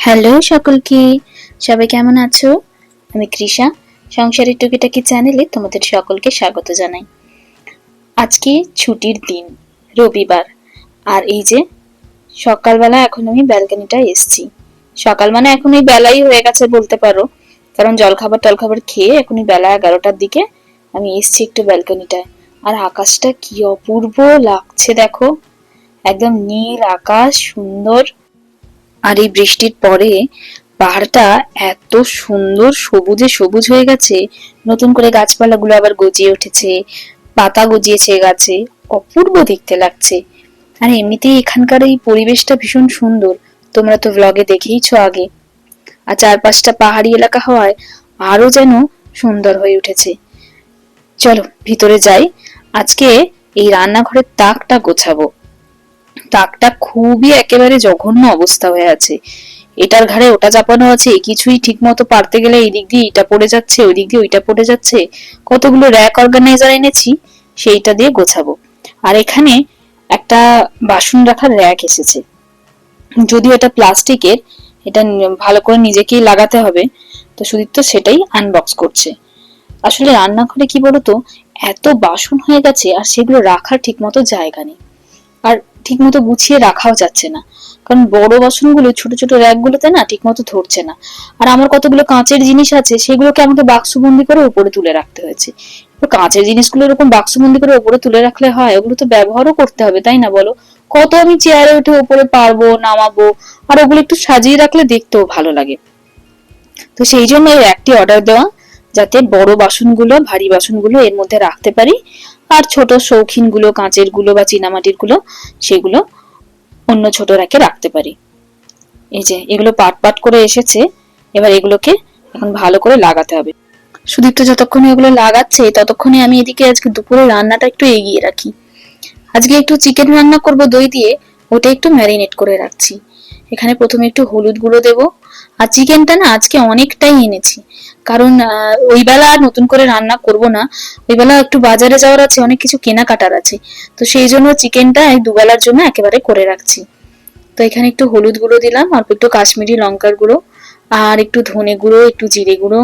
Hello সকলকে, সবাই কেমন আছো? আমি কৃষা, সংসারের টুকিটাকি চ্যানেলে তোমাদের সকলকে স্বাগত জানাই। আজকে ছুটির দিন, রবিবার। আর এই যে সকালবেলা এখন আমি ব্যালকনিটায় এসছি। সকাল মানে এখন এই বেলাই হয়ে গেছে বলতে পারো, কারণ টলখাবার খেয়ে এখনই বেলা 11টার দিকে আমি এসছি একটু ব্যালকনিটায়। আর আকাশটা কি অপূর্ব লাগছে দেখো, একদম নীল আকাশ, সুন্দর। আর এই বৃষ্টির পরে পাহাড়টা এত সুন্দর সবুজে সবুজ হয়ে গেছে, নতুন করে গাছপালাগুলো আবার গজিয়ে উঠেছে, পাতা গজিয়েছে গাছে, অপূর্ব দেখতে লাগছে। আর এমনিতেই এখানকার এই পরিবেশটা ভীষণ সুন্দর, তোমরা তো ব্লগে দেখেইছো আগে। আর চারপাশটা পাহাড়ি এলাকা হওয়ায় আরো যেন সুন্দর হয়ে উঠেছে। চলো ভিতরে যাই। আজকে এই রান্নাঘরের তাকটা গোছাবো। তাকটা খুবই একেবারে জঘন্য অবস্থা হয়ে আছে, এটার ঘাড়ে ওটা চাপানো আছে, কিছুই ঠিক মতো পারতে গেলে এই দিক দিয়ে এটা পড়ে যাচ্ছে, ওই দিক দিয়ে ওইটা পড়ে যাচ্ছে। কতগুলো র্যাক অর্গানাইজার এনেছি, সেইটা দিয়ে গোছাবো। আর এখানে একটা বাসন রাখার র্যাক এসেছে, যদিও এটা প্লাস্টিকের, এটা ভালো করে নিজেকেই লাগাতে হবে। তো সুদীপ্ত সেটাই আনবক্স করছে। আসলে রান্নাঘরে কি বলতো, এত বাসন হয়ে গেছে আর সেগুলো রাখার ঠিক মতো জায়গা নেই, আর ঠিক মতো গুছিয়ে রাখাও যাচ্ছে না, কারণ বড় বাসনগুলো ছোট ছোট র্যাক গুলোতে না ঠিক মতো ধরছে না। আর আমার কতগুলো কাঁচের জিনিস আছে, সেগুলোকে আমাকে বাক্সবন্দি করে উপরে তুলে রাখতে হয়েছে। কাঁচের জিনিসগুলো এরকম বাক্সবন্দি করে উপরে তুলে রাখলে হয়? ওগুলো তো ব্যবহারও করতে হবে, তাই না বলো? কত আমি চেয়ারে উঠে উপরে পারবো, নামাবো, আর ওগুলো একটু সাজিয়ে রাখলে দেখতেও ভালো লাগে। তো সেই জন্য এই একটি অর্ডার দেওয়া, যাতে বড় বাসনগুলো, ভারী বাসনগুলো এর মধ্যে রাখতে পারি, আর ছোট শৌখিন গুলো, কাঁচের গুলো বা চীনামাটির গুলো, সেগুলো অন্য ছোট র্যাকে রাখতে পারি। এই যে এগুলো পাট পাট করে এসেছে, এবার এগুলোকে এখন ভালো করে লাগাতে হবে। সুদীপ্ত যতক্ষণে এগুলো লাগাচ্ছে ততক্ষণে আমি এদিকে আজকে দুপুরে রান্নাটা একটু এগিয়ে রাখি। আজকে একটু চিকেন রান্না করব দই দিয়ে, ওটা একটু ম্যারিনেট করে রাখছি। এখানে প্রথমে একটু হলুদ গুঁড়ো দেবো। আর চিকেনটা না আজকে অনেকটাই এনেছি, কারণ ওই বেলা আর নতুন করে রান্না করব না। ওই বেলা একটু বাজারে যাওয়ার আছে, অনেক কিছু কেনাকাটার আছে, তো সেই জন্য চিকেনটা এই দুবেলার জন্য একেবারে করে রাখছি। তো এখানে একটু হলুদ গুঁড়ো দিলাম, অল্প একটু কাশ্মীরি লঙ্কার গুঁড়ো, আর একটু ধনে গুঁড়ো, একটু জিরে গুঁড়ো,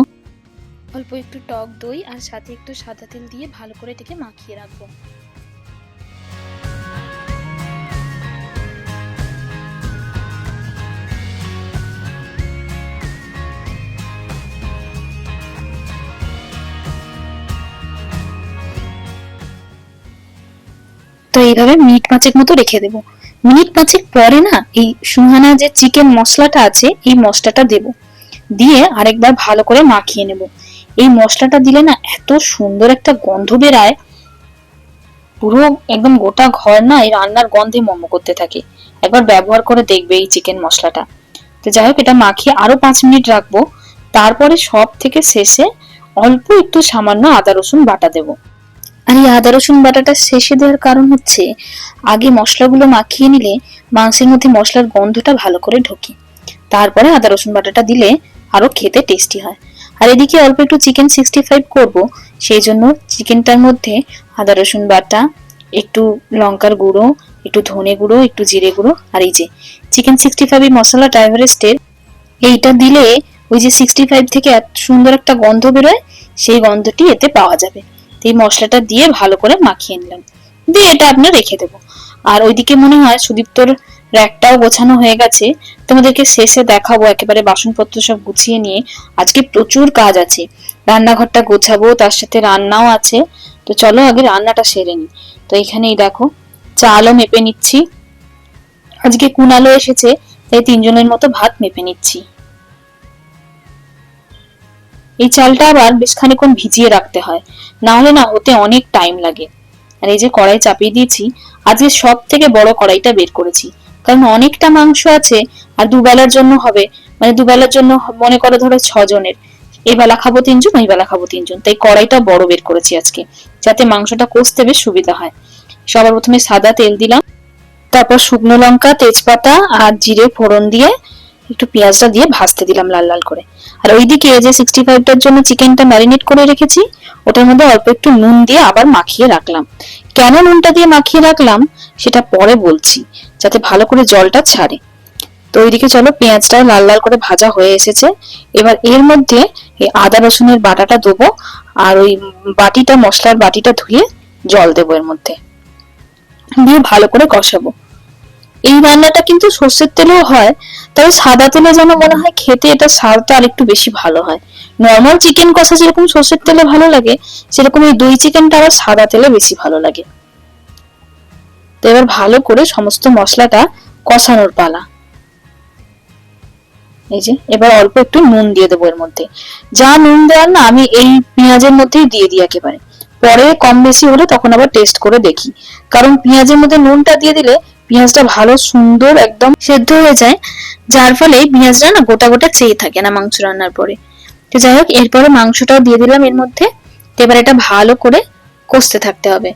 অল্প একটু টক দই, আর সাথে একটু সাদা তেল দিয়ে ভালো করে এটাকে মাখিয়ে রাখবো। তো এইভাবে মিনিট পাঁচেক মতো রেখে দেবো। মিনিট পাঁচেক পরে না এই সুহানা যে চিকেন মশলাটা আছে, এই মশলাটা দেব, দিয়ে আরেকবার ভালো করে মাখিয়ে নেব। এই মশলাটা দিলে না এত সুন্দর একটা গন্ধ বেরায়, পুরো একদম গোটা ঘর না এই রান্নার গন্ধে মম করতে থাকে। একবার ব্যবহার করে দেখবে এই চিকেন মশলাটা। তো যাই হোক, এটা মাখিয়ে আরো 5 মিনিট রাখবো। তারপরে সব থেকে শেষে অল্প একটু সামান্য আদা রসুন বাটা দেবো। আর এই আদা রসুন বাটাটা শেষে দেওয়ার কারণ হচ্ছে, আগে মশলাগুলো মাখিয়ে নিলে মাংসের মধ্যে মশলার গন্ধটা ভালো করে ঢোকে, তারপরে আদা রসুন বাটাটা দিলে আরো খেতে টেস্টি হয়। আর এদিকে অল্প একটু চিকেন 65 করব, সেই জন্য চিকেনটার মধ্যে আদা রসুন বাটা, একটু লঙ্কার গুঁড়ো, একটু ধনে গুঁড়ো, একটু জিরে গুঁড়ো, আর এই যে চিকেন 65 মশলাটা এভারেস্টের, এইটা দিলে ওই যে 65 থেকে এত সুন্দর একটা গন্ধ বেরোয়, সেই গন্ধটি এতে পাওয়া যাবে। এই মশলাটা দিয়ে ভালো করে মাখিয়ে নিলাম, দিয়ে এটা আপনার রেখে দেবো। আর ওইদিকে মনে হয় সুদীপ্তর র্যাকটাও গোছানো হয়ে গেছে, তোমাদেরকে শেষে দেখাবো একেবারে বাসনপত্র সব গুছিয়ে নিয়ে। আজকে প্রচুর কাজ আছে, রান্নাঘরটা গোছাবো, তার সাথে রান্নাও আছে। তো চলো আগে রান্নাটা সেরে নি। তো এখানেই দেখো চালও মেপে নিচ্ছি, আজকে কুনালো এসেছে, তাই 3 জনের মতো ভাত মেপে নিচ্ছি। এই চালটা আবার বেশ খানিকক্ষণ ভিজিয়ে রাখতে হয়, না হলে না হতে অনেক টাইম লাগে। আর এই যে কড়াই চাপিয়ে দিয়েছি, আজকে সব থেকে বড় কড়াইটা বের করেছি, কারণ অনেকটা মাংস আছে, আর দুবেলার জন্য হবে। মানে দুবেলার জন্য মনে করে ধরো 6 জনের, এই বেলা খাবো 3 জন, ওই বেলা খাবো 3 জন, তাই কড়াইটা বড় বের করেছি আজকে, যাতে মাংসটা কষতে বেশ সুবিধা হয়। সবার প্রথমে সাদা তেল দিলাম, তারপর শুকনো লঙ্কা, তেজপাতা আর জিরে ফোড়ন দিয়ে একটু পেঁয়াজটা দিয়ে ভাজতে দিলাম লাল লাল করে। আর ওইদিকে যে 65টার জন্য চিকেনটা ম্যারিনেট করে রেখেছি, ওটার মধ্যে অল্প একটু নুন দিয়ে আবার মাখিয়ে রাখলাম। কেন নুনটা দিয়ে মাখিয়ে রাখলাম সেটা পরে বলছি, যাতে ভালো করে জলটা ছাড়ে। তো তো ওইদিকে চলো পেঁয়াজটা লাল লাল করে ভাজা হয়ে এসেছে। এবার এর মধ্যে এই আদা রসুনের বাটাটা দেবো, আর ওই বাটিটা, মশলার বাটিটা ধুয়ে জল দেবো এর মধ্যে, দিয়ে ভালো করে কষাবো। এই রান্নাটা কিন্তু সর্ষের তেলেও হয়, তবে সাদা তেলে যেন মনে হয় খেতে এটা স্বাদটা আর একটু বেশি ভালো হয়। নর্মাল চিকেন কষা যেরকম সর্ষের তেলে ভালো লাগে, সেরকম এই দই চিকেনটা আবার সাদা তেলে বেশি ভালো লাগে। তো এবার ভালো করে সমস্ত মশলাটা কষানোর পালা। এই যে এবার অল্প একটু নুন দিয়ে দেবো এর মধ্যে। যা নুন দেওয়ার না আমি এই পেঁয়াজের মধ্যেই দিয়ে দিই একেবারে, পরে কম বেশি হলে তখন আবার টেস্ট করে দেখি। কারণ পেঁয়াজের মধ্যে নুনটা দিয়ে দিলে পেঁয়াজটা ভালো সুন্দর একদম সেদ্ধ হয়ে যায়, যার ফলে পেঁয়াজটা না গোটা গোটা চেয়ে থাকে না মাংস রান্নার পরে। তো যাই হোক, এরপরে মাংসটাও দিয়ে দিলাম এর মধ্যে। এবার এটা ভালো করে কষতে থাকতে হবে।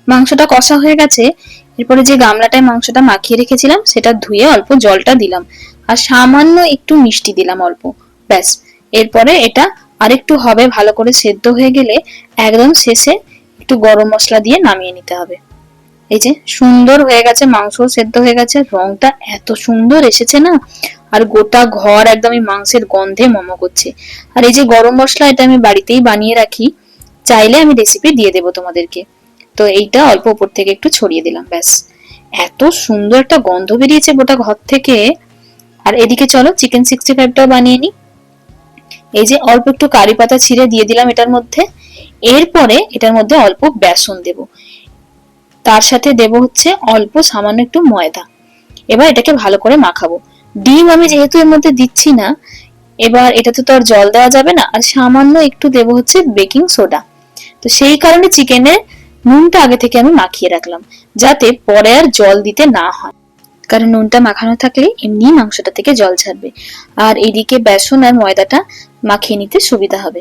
মাংসটা কষা হয়ে গেছে। এরপরে যে গামলাটায় মাংসটা মাখিয়ে রেখেছিলাম সেটা ধুয়ে অল্প জলটা দিলাম, আর সামান্য একটু মিষ্টি দিলাম অল্প, ব্যাস। এরপরে এটা আরেকটু হবে, ভালো করে সেদ্ধ হয়ে গেলে একদম শেষে একটু গরম মশলা দিয়ে নামিয়ে নিতে হবে। এই যে সুন্দর হয়ে গেছে, মাংস সেদ্ধ হয়ে গেছে, রংটা এত সুন্দর এসেছে না, আর গোটা ঘর একদম এই মাংসের গন্ধে মমো করছে। আর এই যে গরম মশলা, এটা আমি বাড়িতেই বানিয়ে রাখি, চাইলে আমি রেসিপি দিয়ে দেবো তোমাদেরকে। তো এইটা অল্প উপর থেকে একটু ছড়িয়ে দিলাম, ব্যাস। এত সুন্দর একটা গন্ধ বেরিয়েছে গোটা ঘর থেকে। আর এদিকে চলো চিকেন 65টাও বানিয়ে নি। এই যে অল্প একটু কারি পাতা ছিঁড়ে দিয়ে দিলাম এটার মধ্যে। এরপরে এটার মধ্যে অল্প বেসন দেব, তার সাথে দেব হচ্ছে অল্প সামান্য একটু ময়দা। এবার এটাকে ভালো করে মাখাবো। ডিম আমি যেহেতু এর মধ্যে দিচ্ছি না, এবার এটাতে তো আর জল দেওয়া যাবে না, আর সামান্য একটু দেব হচ্ছে বেকিং সোডা। তো সেই কারণে চিকেনের নুনটা আগে থেকে আমি মাখিয়ে রাখলাম, যাতে পরে আর জল দিতে না হয়, কারণ নুনটা মাখানো থাকলে এমনি মাংসটা থেকে জল ছাড়বে। আর এদিকে বেসন আর ময়দাটা মাখিয়ে নিতে সুবিধা হবে।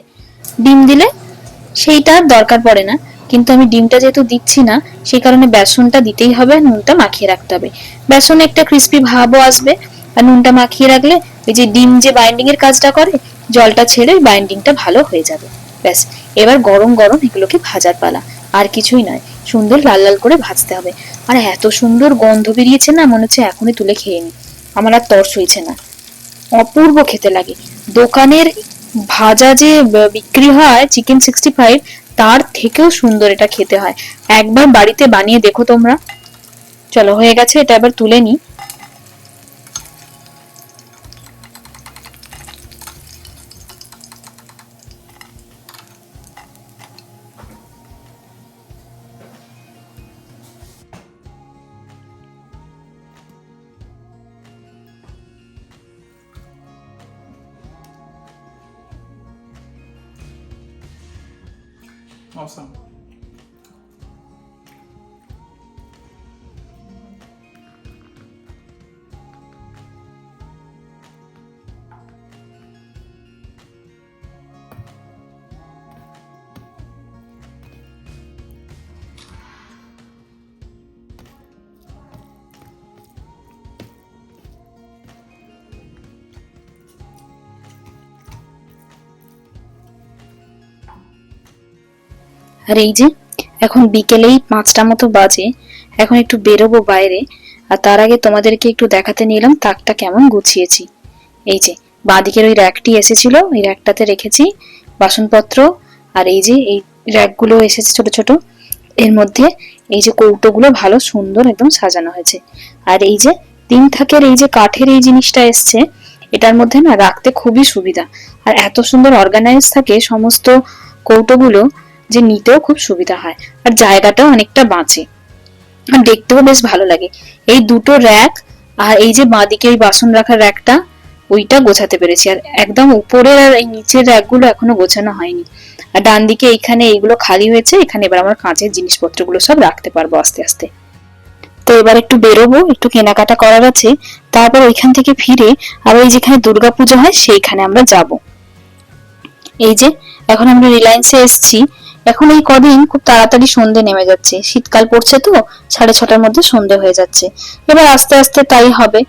ডিম দিলে সেইটা দরকার পড়ে না, কিন্তু আমি ডিমটা যেহেতু দিচ্ছি না, সেই কারণে বেসনটা দিতেই হবে, নুনটা মাখিয়ে রাখতে হবে। বেসনে একটা ক্রিস্পি ভাবও আসবে, আর নুনটা মাখিয়ে রাখলে ওই যে ডিম যে বাইন্ডিং এর কাজটা করে, জলটা ছেড়ে বাইন্ডিংটা ভালো হয়ে যাবে, ব্যাস। এবার গরম গরম এগুলোকে ভাজার পালা, আর কিছুই নয়, সুন্দর লাল লাল করে ভাজতে হবে। আর এত সুন্দর গন্ধ বেরিয়েছে না, মনে হচ্ছে এখনই তুলে খেয়ে নি, আমার আর তর সইছে না। অপূর্ব খেতে লাগে। দোকানের ভাজা যে বিক্রি হয় চিকেন 65, তার থেকেও সুন্দর এটা খেতে হয়। একবার বাড়িতে বানিয়ে দেখো তোমরা। চলো হয়ে গেছে, এটা এবার তুলে নি। Awesome. আর এই যে এখন বিকেলেই 5টা মতো বাজে, এখন একটু বেরোবো বাইরে। আর তার আগে তোমাদেরকে একটু দেখাতে নিলাম তাকটা কেমন গুছিয়েছি। এই যে বাঁদিকের ওই র্যাকটি এসেছিল, ওই র্যাকটাতে রেখেছি বাসনপত্র। আর এই যে এই র্যাকগুলো এসেছে ছোট ছোট, এর মধ্যে এই যে কৌটোগুলো ভালো সুন্দর একদম সাজানো হয়েছে। আর এই যে 3 থাকের এই যে কাঠের এই জিনিসটা এসছে, এটার মধ্যে না রাখতে খুবই সুবিধা, আর এত সুন্দর অর্গানাইজ থাকে সমস্ত কৌটোগুলো যে নিতেও খুব সুবিধা হয়, আর জায়গাটাও অনেকটা বাঁচে, আর দেখতেও বেশ ভালো লাগে। এই দুটো র্যাক আর এই যে বাঁদিকে এই বাসন রাখার র্যাকটা, ওইটা গোছাতে পেরেছি। আর একদম উপরের আর এই নিচের র্যাকগুলো এখনো গোছানো হয়নি। আর ডান দিকে এইখানে এইগুলো খালি হয়েছে, এখানে এবার আমার কাঁচের জিনিসপত্রগুলো সব রাখতে পারবো আস্তে আস্তে। তো এবার একটু বেরোবো, একটু কেনাকাটা করার আছে, তারপর ওইখান থেকে ফিরে আর ওই যেখানে দুর্গাপুজো হয় সেইখানে আমরা যাব। এই যে এখন আমরা রিলায়েন্সে এসেছি, এখন এই কদিন খুব তাড়াতাড়ি সন্ধে নেমে যাচ্ছে, শীতকাল পড়ছে তো 6:30টার মধ্যে সন্ধে হয়ে যাচ্ছে। এবার আস্তে আস্তে তাই হবে,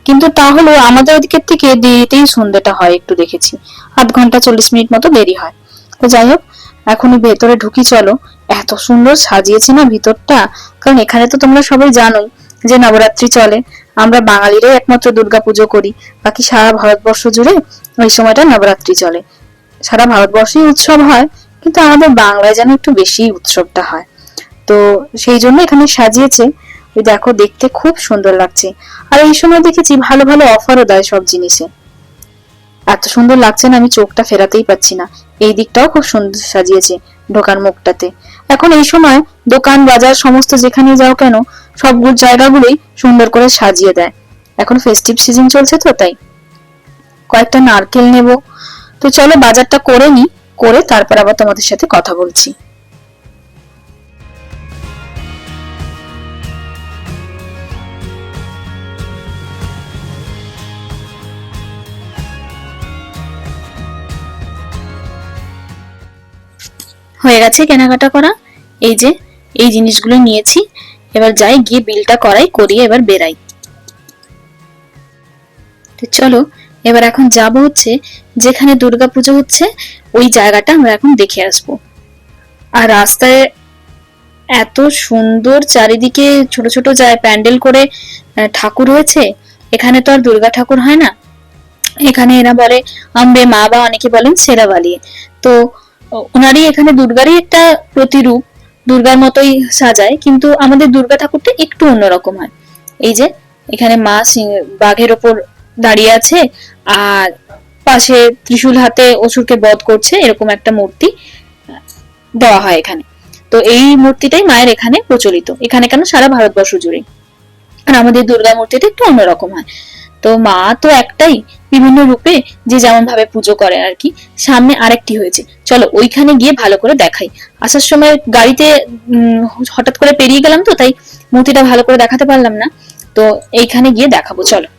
কিন্তু তাহলেও আমাদের ওদিকের থেকে দেরিতেই সন্ধ্যেটা হয়, একটু দেখেছি 0.5 ঘন্টা 40 মিনিট মতো দেরি হয়। তো যাই হোক, এখনই ভেতরে ঢুকি চলো। এত সুন্দর সাজিয়েছে না ভিতরটা, কারণ এখানে তো তোমরা সবাই জানোই যে নবরাত্রি চলে। আমরা বাঙালিরাই একমাত্র দুর্গাপুজো করি, বাকি সারা ভারতবর্ষ জুড়ে ওই সময়টা নবরাত্রি চলে। সারা ভারতবর্ষেই উৎসব হয়, কিন্তু আমাদের বাংলায় যেন একটু বেশি উৎসবটা হয়। তো সেই জন্য এখানে সাজিয়েছে। ওই দেখো, দেখতে খুব সুন্দর লাগছে। আর এই সময় দেখেছি ভালো ভালো অফারও দেয় সব জিনিসে। এত সুন্দর লাগছে না, আমি চোখটা ফেরাতেই পাচ্ছি না। এই দিকটাও খুব সুন্দর সাজিয়েছে ঢোকার মুখটাতে। এখন এই সময় দোকান বাজার সমস্ত যেখানে যাও কেন, সবগুলো জায়গাগুলোই সুন্দর করে সাজিয়ে দেয়। এখন ফেস্টিভ সিজন চলছে তো, তাই কয়েকটা নারকেল নেব। তো চলো বাজারটা করে নি, করে তারপর আবার তোমাদের সাথে কথা বলছি। হয়ে গেছে কেনাকাটা করা। এই যে এই জিনিসগুলো নিয়েছি, এবার যাই গিয়ে বিলটা করিয়ে এবার বেরাই। তো চলো, এবার এখন যাব হচ্ছে যেখানে দুর্গাপুজো হচ্ছে ওই জায়গাটা আমরা এখন দেখে আসবো। আর রাস্তায় এত সুন্দর চারিদিকে ছোট ছোট যায় প্যান্ডেল করে ঠাকুর হয়েছে। এখানে তো আর দুর্গা ঠাকুর হয় না, এখানে এরা বলে আম্বে মা, বা অনেকে বলেন শেরাবালি। তো ওনারই এখানে দুর্গারই একটা প্রতিরূপ, দুর্গার মতোই সাজায়, কিন্তু আমাদের দুর্গা ঠাকুরটা একটু অন্যরকম হয়। এই যে এখানে মা বাঘের ওপর দাঁড়িয়ে আছে, আর পাশে ত্রিশূল হাতে অসুরকে বধ করছে, এরকম একটা মূর্তি দেওয়া হয় এখানে। তো এই মূর্তিটাই মায়ের এখানে প্রচলিত, এখানে কেন সারা ভারতবর্ষ জুড়ে। আর আমাদের দুর্গা মূর্তিটা একটু অন্যরকম হয়। তো মা তো একটাই, বিভিন্ন রূপে যে যেমন ভাবে পুজো করে আর কি। সামনে আরেকটি হয়েছে, চলো ওইখানে গিয়ে ভালো করে দেখাই। আসার সময় গাড়িতে হঠাৎ করে পেরিয়ে গেলাম তো, তাই মূর্তিটা ভালো করে দেখাতে পারলাম না। তো এইখানে গিয়ে দেখাবো, চলো।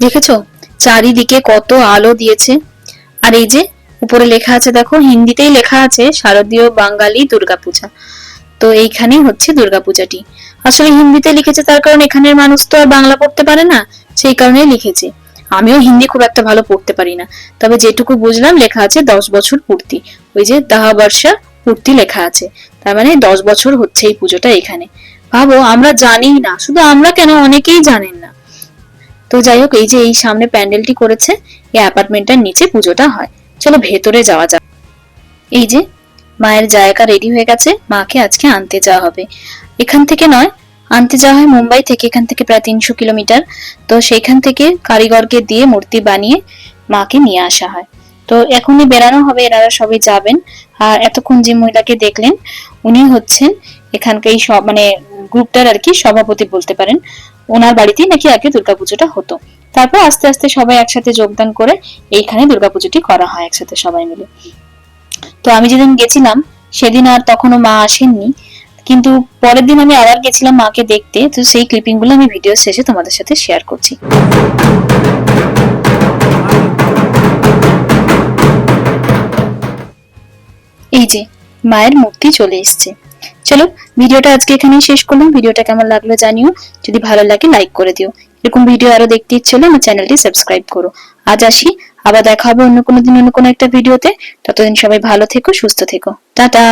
দেখেছো চারিদিকে কত আলো দিয়েছে। আর এই যে উপরে লেখা আছে, দেখো হিন্দিতেই লেখা আছে শারদীয় বাঙালি দুর্গাপূজা। তো এইখানেই হচ্ছে দুর্গাপূজাটি। আসলে হিন্দিতে লিখেছে তার কারণ এখানের মানুষ তো আর বাংলা পড়তে পারে না, সেই কারণেই লিখেছে। আমিও হিন্দি খুব একটা ভালো পড়তে পারি না, তবে যেটুকু বুঝলাম লেখা আছে 10 বছর পূর্তি। ওই যে 10 বর্ষা পূর্তি লেখা আছে, তার মানে 10 বছর হচ্ছে এই পুজোটা এখানে। ভাবো, আমরা জানি না, শুধু আমরা কেন, অনেকেই জানেন না। তো যাই হোক, এই যে এই সামনে প্যান্ডেলটি করেছে, এই অ্যাপার্টমেন্টটার নিচে পুজোটা হয়। চলো ভেতরে যাওয়া যাক। এই যে মায়ের জায়গা রেডি হয়ে গেছে, মাকে আজকে আনতে যাওয়া হবে। এখান থেকে নয়, আনতে যাওয়া হয় মুম্বাই থেকে, এখান থেকে প্রায় 300 কিলোমিটার। তো সেইখান থেকে কারিগরকে দিয়ে মূর্তি বানিয়ে মাকে নিয়ে আসা হয়। তো এখনই বেরানো হবে, এনারা সবাই যাবেন। আর এতক্ষণ যে মহিলাকে দেখলেন, উনি হচ্ছেন এখানকার সব মানে গ্রুপটার আর কি সভাপতি বলতে পারেন। ওনার বাড়িতেই নাকি আগে দুর্গাপুজোটা হতো, তারপর আস্তে আস্তে সবাই একসাথে যোগদান করে এইখানে দুর্গাপুজোটি করা হয় একসাথে সবাই মিলে। তো আমি যেদিন গেছিলাম সেদিন আর তখনও মা আসেননি, কিন্তু পরের দিন আমি আবার গেছিলাম মাকে দেখতে। তো সেই ক্লিপিং গুলো আমি ভিডিও শেষে তোমাদের সাথে শেয়ার করছি। এই যে মায়ের মূর্তি চলে এসছে। চলো ভিডিওটা আজকে এখানেই শেষ করলাম। ভিডিওটা কেমন লাগলো জানিও, যদি ভালো লাগে লাইক করে দিও। এরকম ভিডিও আরো দেখতে ইচ্ছে হলে আমার চ্যানেলটি সাবস্ক্রাইব করো। আজ আসি, আবার দেখা হবে অন্য কোনো দিন অন্য কোনো একটা ভিডিওতে। ততদিন সবাই ভালো থেকো, সুস্থ থেকো, টাটা।